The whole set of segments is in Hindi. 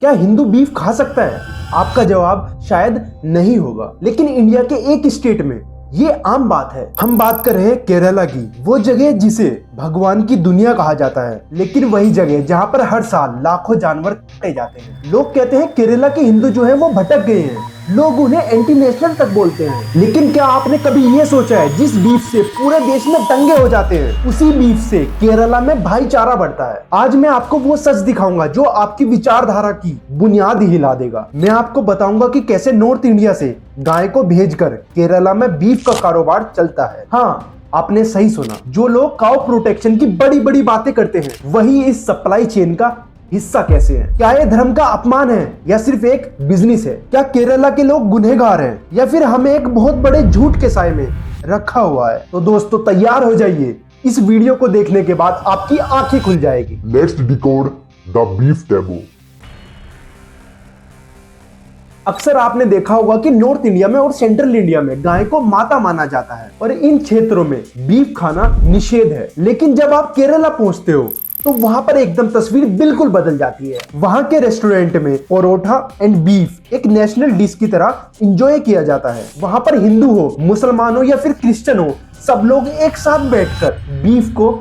क्या हिंदू बीफ खा सकता है? आपका जवाब शायद नहीं होगा, लेकिन इंडिया के एक स्टेट में ये आम बात है। हम बात कर रहे हैं केरला की, वो जगह जिसे भगवान की दुनिया कहा जाता है, लेकिन वही जगह जहाँ पर हर साल लाखों जानवर काटे जाते हैं। लोग कहते हैं केरला के हिंदू जो है वो भटक गए हैं, लोग उन्हें एंटी नेशनल तक बोलते हैं। लेकिन क्या आपने कभी ये सोचा है, जिस बीफ से पूरे देश में दंगे हो जाते हैं, उसी बीफ से केरला में भाईचारा बढ़ता है। आज मैं आपको वो सच दिखाऊंगा जो आपकी विचारधारा की बुनियाद ही हिला देगा। मैं आपको बताऊंगा कि कैसे नॉर्थ इंडिया से गाय को भेजकर केरला में बीफ का कारोबार चलता है। हाँ, आपने सही सुना, जो लोग काउ प्रोटेक्शन की बड़ी बड़ी बातें करते हैं, वही इस सप्लाई चेन का हिस्सा कैसे है। क्या ये धर्म का अपमान है या सिर्फ एक बिजनेस है? क्या केरला के लोग गुनहगार हैं या फिर हमें एक बहुत बड़े झूठ के साए में रखा हुआ है? तो दोस्तों तैयार हो जाइए, इस वीडियो को देखने के बाद आपकी आंखें खुल जाएगी। Let's decode the beef taboo. अक्सर आपने देखा होगा कि नॉर्थ इंडिया में और सेंट्रल इंडिया में गाय को माता माना जाता है और इन क्षेत्रों में बीफ खाना निषेध है। लेकिन जब आप केरला पहुंचते हो तो वहां पर एकदम तस्वीर बिल्कुल बदल जाती है। वहां के रेस्टोरेंट में परोठा एंड बीफ एक नेशनल डिश की तरह एंजॉय किया जाता है। वहां पर हिंदू हो, मुसलमान हो या फिर क्रिश्चियन हो, सब लोग एक साथ बैठकर बीफ को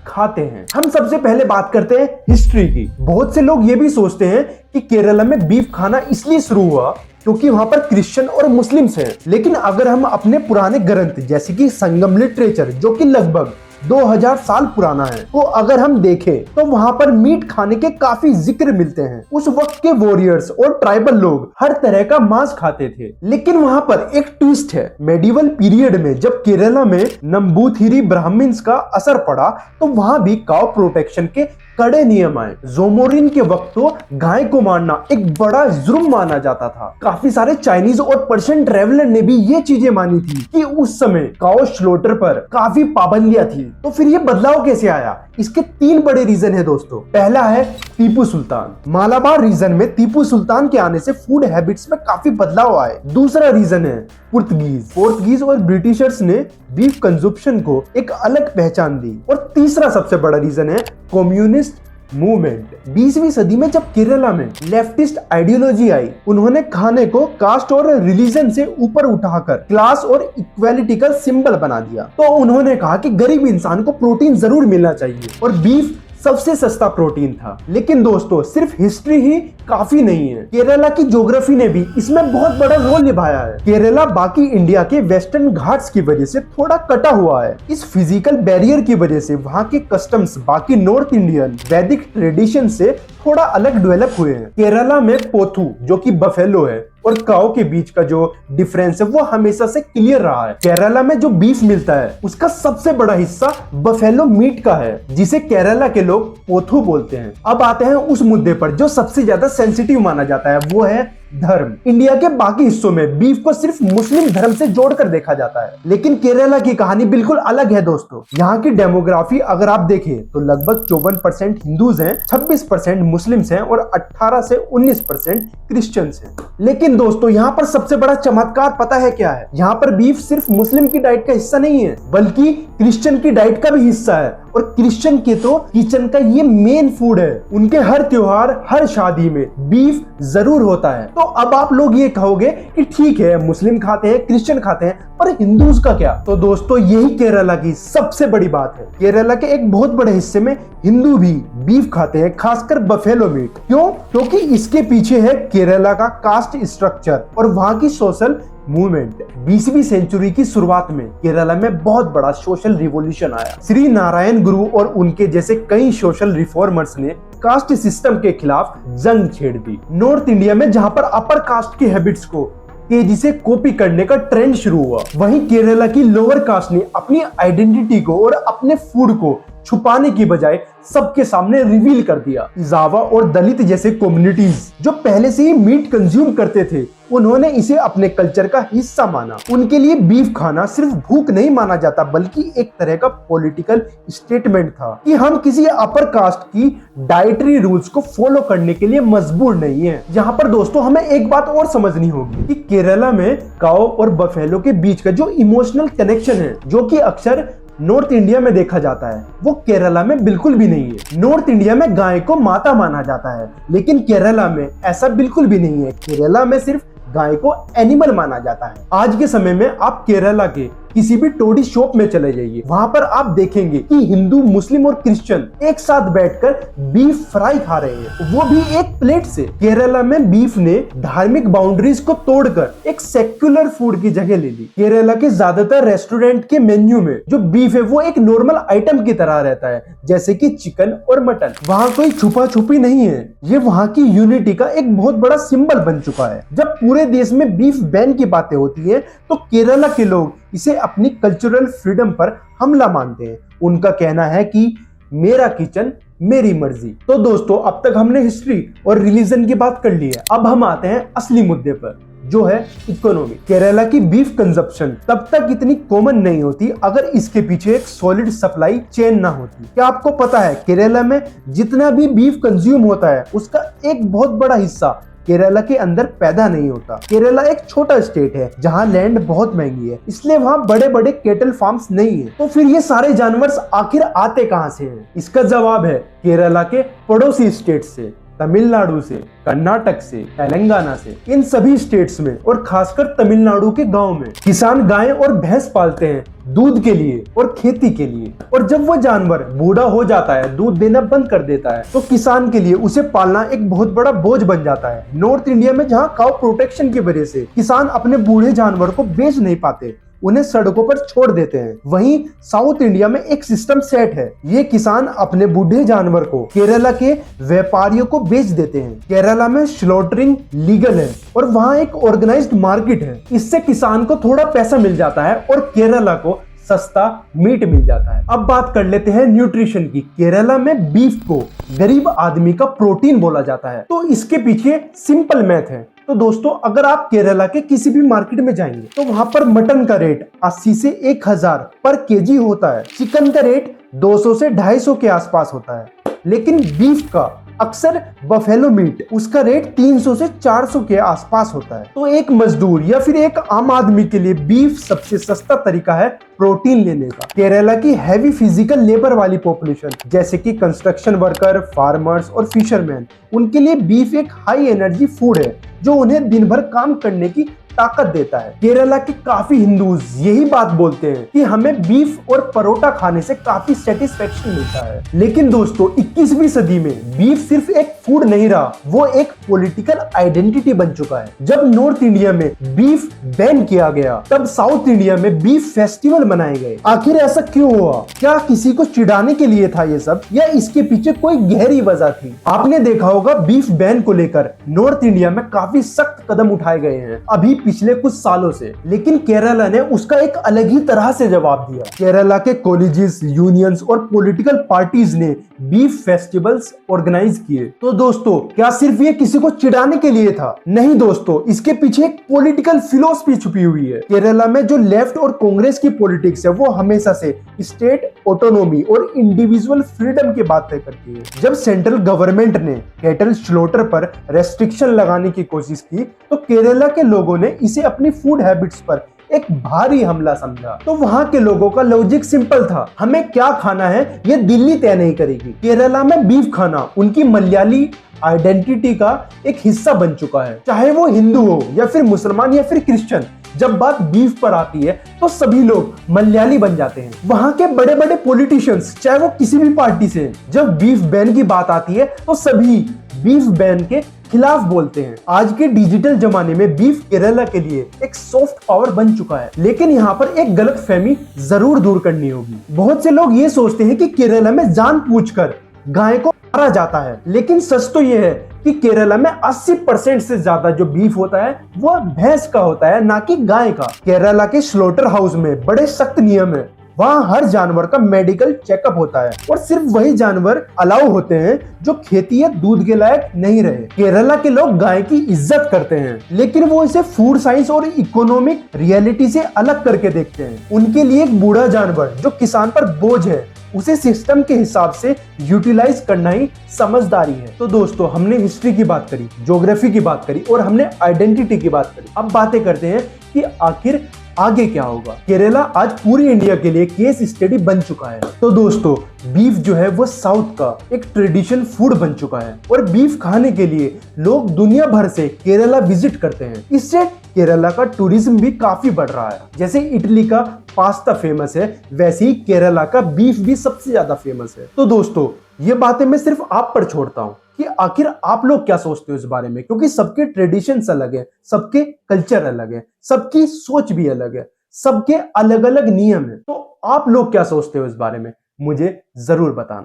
खाते हैं। हम सबसे पहले बात करते हैं हिस्ट्री की। बहुत से लोग ये भी सोचते हैं कि केरला में बीफ खाना इसलिए शुरू हुआ क्योंकि वहां पर क्रिश्चियन और मुस्लिम्स हैं। लेकिन अगर हम अपने पुराने ग्रंथ जैसे कि संगम लिटरेचर, जो कि लगभग 2000 साल पुराना है, तो अगर हम देखें तो वहां पर मीट खाने के काफी जिक्र मिलते हैं। उस वक्त के वॉरियर्स और ट्राइबल लोग हर तरह का मांस खाते थे। लेकिन वहां पर एक ट्विस्ट है। मेडिवल पीरियड में जब केरला में नंबूथिरी ब्राह्मण्स का असर पड़ा तो वहां भी काउ प्रोटेक्शन के कड़े नियम आए। जोमोरिन के वक्त तो गाय को मारना एक बड़ा जुर्म माना जाता था। काफी सारे चाइनीज और पर्शियन ट्रेवलर ने भी ये चीजें मानी थी कि उस समय काउ स्लॉटर पर काफी पाबंदियां थी। तो फिर ये बदलाव कैसे आया? इसके 3 बड़े रीजन है दोस्तों। पहला है टीपू सुल्तान। मालाबार रीजन में टीपू सुल्तान के आने से फूड हैबिट्स में काफी बदलाव आए। दूसरा रीजन है पोर्तुगीज और ब्रिटिशर्स ने बीफ कंजप्शन को एक अलग पहचान दी। और तीसरा सबसे बड़ा रीजन है कम्युनिस्ट मूवमेंट। 20वीं सदी में जब केरला में लेफ्टिस्ट आइडियोलॉजी आई, उन्होंने खाने को कास्ट और रिलीजन से ऊपर उठाकर क्लास और इक्वालिटी का सिंबल बना दिया। तो उन्होंने कहा कि गरीब इंसान को प्रोटीन जरूर मिलना चाहिए और बीफ सबसे सस्ता प्रोटीन था। लेकिन दोस्तों सिर्फ हिस्ट्री ही काफी नहीं है, केरला की ज्योग्राफी ने भी इसमें बहुत बड़ा रोल निभाया है। केरला बाकी इंडिया के वेस्टर्न घाट्स की वजह से थोड़ा कटा हुआ है। इस फिजिकल बैरियर की वजह से वहाँ के कस्टम्स बाकी नॉर्थ इंडियन वैदिक ट्रेडिशन से थोड़ा अलग डेवलप हुए हैं। केरला में पोथू जो कि बफेलो है और काऊ के बीच का जो डिफरेंस है वो हमेशा से क्लियर रहा है। केरला में जो बीफ मिलता है उसका सबसे बड़ा हिस्सा बफेलो मीट का है, जिसे केरला के लोग पोथू बोलते हैं। अब आते हैं उस मुद्दे पर जो सबसे ज्यादा सेंसिटिव माना जाता है, वो है धर्म। इंडिया के बाकी हिस्सों में बीफ को सिर्फ मुस्लिम धर्म से जोड़कर देखा जाता है, लेकिन केरला की कहानी बिल्कुल अलग है दोस्तों। यहाँ की डेमोग्राफी अगर आप देखें तो लगभग 54% हिंदूज हैं, 26% मुस्लिम्स हैं और 18 से 19% क्रिश्चियंस हैं। लेकिन दोस्तों यहाँ पर सबसे बड़ा चमत्कार पता है क्या है? यहाँ पर बीफ सिर्फ मुस्लिम की डाइट का हिस्सा नहीं है, बल्कि क्रिश्चियन की डाइट का भी हिस्सा है। और क्रिश्चियन के तो किचन का ये मेन फूड है। उनके हर त्योहार, हर शादी में बीफ जरूर होता है। तो अब आप लोग ये कहोगे कि ठीक है, मुस्लिम खाते हैं, क्रिश्चियन खाते हैं, पर हिंदूज का क्या? तो दोस्तों यही केरला की सबसे बड़ी बात है। केरला के एक बहुत बड़े हिस्से में हिंदू भी बीफ खाते हैं, खासकर बफेलो मीट। क्यों? क्योंकि इसके पीछे है केरला का कास्ट स्ट्रक्चर और वहाँ की सोशल मूवमेंट। 20वीं सेंचुरी की शुरुआत में केरला में बहुत बड़ा सोशल रिवॉल्यूशन आया। श्री नारायण गुरु और उनके जैसे कई सोशल रिफॉर्मर्स ने कास्ट सिस्टम के खिलाफ जंग छेड़ दी। नॉर्थ इंडिया में जहां पर अपर कास्ट की हैबिट्स को तेजी से कॉपी करने का ट्रेंड शुरू हुआ, वहीं केरला की लोअर कास्ट ने अपनी आइडेंटिटी को और अपने फूड को छुपाने की बजाय सबके सामने रिवील कर दिया। जावा और दलित जैसे कम्युनिटीज जो पहले से ही मीट कंज्यूम करते थे, उन्होंने इसे अपने कल्चर का हिस्सा माना। उनके लिए बीफ खाना सिर्फ भूख नहीं माना जाता, बल्कि एक तरह का पॉलिटिकल स्टेटमेंट था कि हम किसी अपर कास्ट की डाइटरी रूल्स को फॉलो करने के लिए मजबूर नहीं है। यहाँ पर दोस्तों हमें एक बात और समझनी होगी कि केरला में काऊ और बफेलो के बीच का जो इमोशनल कनेक्शन है, जो कि अक्सर नॉर्थ इंडिया में देखा जाता है वो केरला में बिल्कुल भी नहीं है। नॉर्थ इंडिया में गाय को माता माना जाता है, लेकिन केरला में ऐसा बिल्कुल भी नहीं है। केरला में सिर्फ गाय को एनिमल माना जाता है। आज के समय में आप केरला के किसी भी टोडी शॉप में चले जाइए, वहां पर आप देखेंगे कि हिंदू, मुस्लिम और क्रिश्चियन एक साथ बैठकर बीफ फ्राई खा रहे हैं, वो भी एक प्लेट से। केरला में बीफ ने धार्मिक बाउंड्रीज को तोड़कर एक सेक्युलर फूड की जगह ले ली। केरला के ज्यादातर रेस्टोरेंट के मेन्यू में जो बीफ है वो एक नॉर्मल आइटम की तरह रहता है, जैसे कि चिकन और मटन। वहाँ कोई छुपा छुपी नहीं है, ये वहाँ की यूनिटी का एक बहुत बड़ा सिंबल बन चुका है। जब पूरे देश में बीफ बैन की बातें होती है तो केरला के लोग इसे अपनी कल्चरल फ्रीडम पर हमला मानते हैं। उनका कहना है कि मेरा किचन मेरी मर्जी। तो दोस्तों, अब तक हमने हिस्ट्री और रिलीजन की बात कर ली है, अब हम आते हैं असली मुद्दे पर, जो है इकोनॉमी। केरला की बीफ कंजप्शन तब तक इतनी कॉमन नहीं होती अगर इसके पीछे एक सॉलिड सप्लाई चेन ना होती। क्या आपको पता है केरला में जितना भी बीफ कंज्यूम होता है उसका एक बहुत बड़ा हिस्सा केरला के अंदर पैदा नहीं होता। केरला एक छोटा स्टेट है जहाँ लैंड बहुत महंगी है, इसलिए वहाँ बड़े बड़े केटल फार्म्स नहीं है। तो फिर ये सारे जानवर आखिर आते कहाँ से हैं? इसका जवाब है केरला के पड़ोसी स्टेट से, तमिलनाडु से, कर्नाटक से, तेलंगाना से। इन सभी स्टेट्स में और खासकर तमिलनाडु के गांव में किसान गाय और भैंस पालते हैं दूध के लिए और खेती के लिए। और जब वो जानवर बूढ़ा हो जाता है, दूध देना बंद कर देता है, तो किसान के लिए उसे पालना एक बहुत बड़ा बोझ बन जाता है। नॉर्थ इंडिया में जहाँ काउ प्रोटेक्शन की वजह से किसान अपने बूढ़े जानवर को बेच नहीं पाते, उन्हें सड़कों पर छोड़ देते हैं, वहीं साउथ इंडिया में एक सिस्टम सेट है। ये किसान अपने बूढ़े जानवर को केरला के व्यापारियों को बेच देते हैं। केरला में स्लॉटरिंग लीगल है और वहाँ एक ऑर्गेनाइज्ड मार्केट है। इससे किसान को थोड़ा पैसा मिल जाता है और केरला को सस्ता मीट मिल जाता है। अब बात कर लेते हैं न्यूट्रिशन की। केरला में बीफ को गरीब आदमी का प्रोटीन बोला जाता है, तो इसके पीछे सिंपल मैथ है। तो दोस्तों, अगर आप केरला के किसी भी मार्केट में जाएंगे तो वहां पर मटन का रेट 80 से 1000 पर केजी होता है, चिकन का रेट 200 से 250 के आसपास होता है, लेकिन बीफ का अक्सर बफेलो मीट उसका रेट 300 से 400 के आसपास होता है। तो एक मजदूर या फिर एक आम आदमी के लिए बीफ सबसे सस्ता तरीका है प्रोटीन लेने का। केरला की हैवी फिजिकल लेबर वाली पॉपुलेशन जैसे कि कंस्ट्रक्शन वर्कर, फार्मर्स और फिशरमैन, उनके लिए बीफ एक हाई एनर्जी फूड है जो उन्हें दिन भर काम करने की ताकत देता है। केरला के काफी हिंदूज यही बात बोलते हैं कि हमें बीफ और परोटा खाने से काफी सेटिस्फेक्शन मिलता है। लेकिन दोस्तों, 21वीं सदी में बीफ सिर्फ एक फूड नहीं रहा, वो एक पॉलिटिकल आइडेंटिटी बन चुका है। जब नॉर्थ इंडिया में बीफ बैन किया गया, तब साउथ इंडिया में बीफ फेस्टिवल मनाए गए। आखिर ऐसा क्यों हुआ? क्या किसी को चिढ़ाने के लिए था ये सब, या इसके पीछे कोई गहरी वजह थी? आपने देखा होगा बीफ बैन को लेकर नॉर्थ इंडिया में काफी सख्त कदम उठाए गए हैं अभी पिछले कुछ सालों से, लेकिन केरला ने उसका एक अलग ही तरह से जवाब दिया। केरला के कॉलेजेस, यूनियंस और पॉलिटिकल पार्टीज ने बीफ फेस्टिवल्स ऑर्गेनाइज किए। तो दोस्तों, क्या सिर्फ ये किसी को चिढ़ाने के लिए था? नहीं दोस्तों, इसके पीछे एक पॉलिटिकल फिलॉसफी छुपी हुई है। केरला में जो लेफ्ट और कांग्रेस की पॉलिटिक्स है वो हमेशा से स्टेट ऑटोनॉमी और इंडिविजुअल फ्रीडम की बातें करती है। जब सेंट्रल गवर्नमेंट ने कैटल स्लॉटर पर रेस्ट्रिक्शन लगाने की कोशिश की तो केरला के लोगों ने इसे अपनी फूड हैबिट्स पर एक भारी हमला समझा। तो वहां के लोगों का लॉजिक सिंपल था, हमें क्या खाना है ये दिल्ली तय नहीं करेगी। केरला में बीफ खाना उनकी मलयाली आइडेंटिटी का एक हिस्सा बन चुका है, चाहे वो हिंदू हो या फिर मुसलमान या फिर क्रिश्चियन। जब बात बीफ पर आती है तो सभी लोग मलयाली बन जाते हैं। वहां के बड़े बड़े पॉलिटिशियंस, चाहे वो किसी भी पार्टी से, जब बीफ बैन की बात आती है तो सभी बीफ बैन के खिलाफ बोलते हैं। आज के डिजिटल जमाने में बीफ केरला के लिए एक सॉफ्ट पावर बन चुका है, लेकिन यहाँ पर एक गलतफहमी जरूर दूर करनी होगी। बहुत से लोग ये सोचते हैं कि केरला में जानबूझकर गाय को मारा जाता है, लेकिन सच तो ये है कि केरला में 80% से ज्यादा जो बीफ होता है वो भैंस का होता है, ना कि गाय का। केरला के स्लॉटर हाउस में बड़े सख्त नियम है, वहाँ हर जानवर का मेडिकल चेकअप होता है और सिर्फ वही जानवर अलाउ होते हैं जो खेती या दूध के लायक नहीं रहे। केरला के लोग गाय की इज्जत करते हैं, लेकिन वो इसे फूड साइंस और इकोनॉमिक रियलिटी से अलग करके देखते हैं। उनके लिए एक बूढ़ा जानवर जो किसान पर बोझ है, उसे सिस्टम के हिसाब से यूटिलाइज करना ही समझदारी है। तो दोस्तों, हमने हिस्ट्री की बात करी, ज्योग्राफी की बात करी और हमने आइडेंटिटी की बात करी। अब बातें करते हैं कि आखिर आगे क्या होगा। केरला आज पूरी इंडिया के लिए केस स्टडी बन चुका है। तो दोस्तों, बीफ जो है वो साउथ का एक ट्रेडिशनल फूड बन चुका है और बीफ खाने के लिए लोग दुनिया भर से केरला विजिट करते हैं। इससे केरला का टूरिज्म भी काफी बढ़ रहा है। जैसे इटली का पास्ता फेमस है, वैसे ही केरला का बीफ भी सबसे ज्यादा फेमस है। तो दोस्तों, ये बातें मैं सिर्फ आप पर छोड़ता हूँ कि आखिर आप लोग क्या सोचते हो इस बारे में, क्योंकि सबके ट्रेडिशंस अलग है, सबके कल्चर अलग है, सबकी सोच भी अलग है, सबके अलग अलग नियम है। तो आप लोग क्या सोचते हो इस बारे में, मुझे जरूर बताना।